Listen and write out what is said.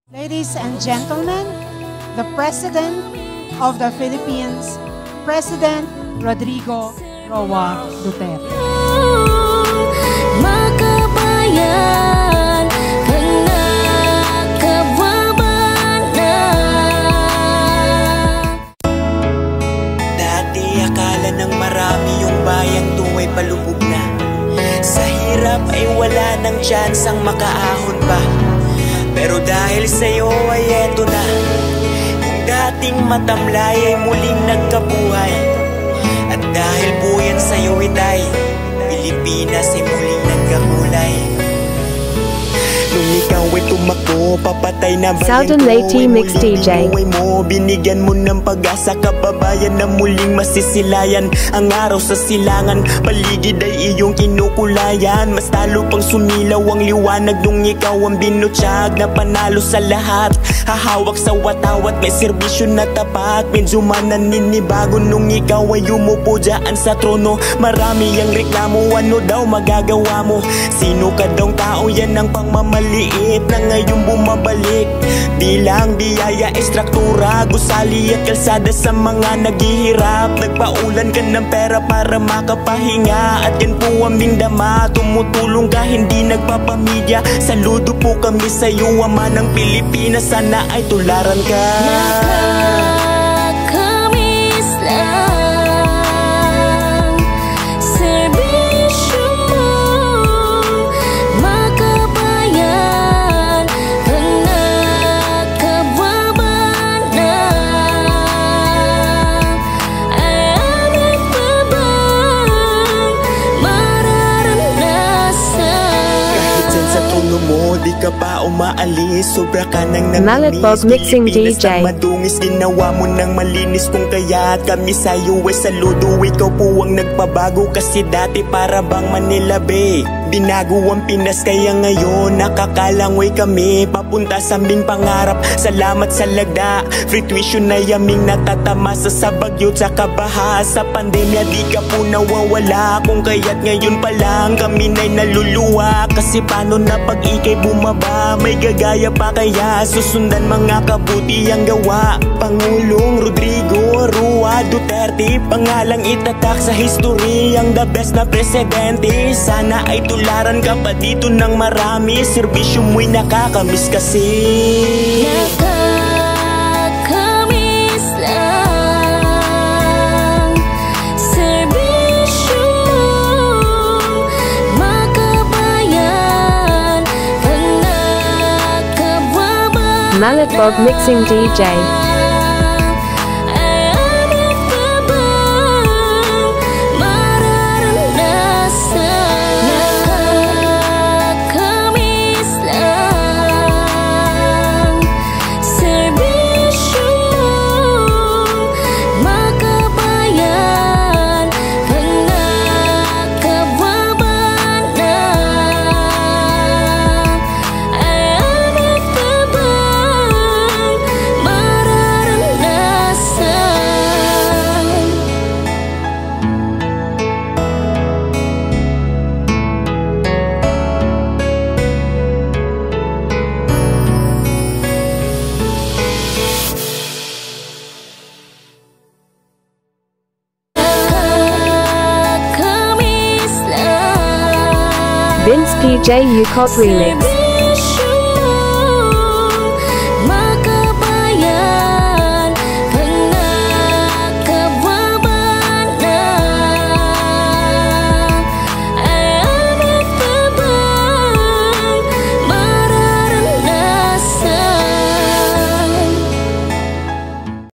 Ladies and gentlemen, the President of the Philippines, President Rodrigo Roa Duterte. Makabayan, dati akala ng marami yung bayan tuwa'y palubog na. Sa hirap ay wala ng tsansang makaahon pa. Pero dahil sa'yo ay eto na, kung dating matamlay ay muling nagkabuhay. At dahil po yan sa'yo itay, Pilipinas ay muling nagkakulay. Nung ikaw ay tumakbo, papatay na bayan Southern ko Leyte Mix DJ. mo, binigyan mo ng pag-asa kababayan na muling masisilayan ang araw sa silangan. Paligid ay iyong kinukulayan, mas talo pang sumilaw ang liwanag nung ikaw ang binutsyag na panalo sa lahat. Hahawak sa watawat, may serbisyo na tapat. Medyo mananinibago nung ikaw ay umupo dyan sa trono. Marami ang reklamo, ano daw magagawa mo? Sino ka daw tao, yan ang pangmamaliit na ngayon bumabalik. Bilang biyaya, estruktura, gusali at kalsada sa mga naghihirap. Nagpaulan ka ng pera para makapahinga, at yan po aming dama. Tumutulong ka, hindi nagpapamilya. Saludo po kami sa'yo, Ama ng Pilipinas. Sana ay tularan ka. Nakakamiss lang serbisyo mo, makabayan kang nakababa na. Ay aming pa bang mararanasan? Kahit dyan sa trono mo, di ka pa umaalis. Sobra ka nang Malletbog Mixing DJ. Madungis, ginawa mo nang malinis. Kung kaya't kami sa'yo ay saludo. Ikaw po ang nagpabago, kasi dati para bang Manila Bay. Binago ang Pinas, kaya ngayon nakakalangoy kami papunta sa aming pangarap. Salamat sa lagda, free tuition na yaming natatamasa sa bagyo at kabaha. Sa pandemya di ka po nawawala, kung kaya't ngayon pa lang kami na'y naluluwa. Kasi paano na pag ikay bumaba, may gagaya pa kaya susundan mga kabuti ang gawa. Pangulong Rodrigo Roa Duterte, pangalang itatak sa history, ang the best na presidente. Sana ay tularan ka pa dito ng marami, serbisyo mo'y nakakamiss kasi. Nakakamiss lang serbisyo mo, makabayan kang nakababa. Malletbog Mixing DJ. Ay aming pa bang mararanasan? Nakakamiss lang serbisyo mo, makabayan kang nakababa na. Ay aming pa bang mararanasan? Nakakamiss lang Vince PJ Ukot Remix.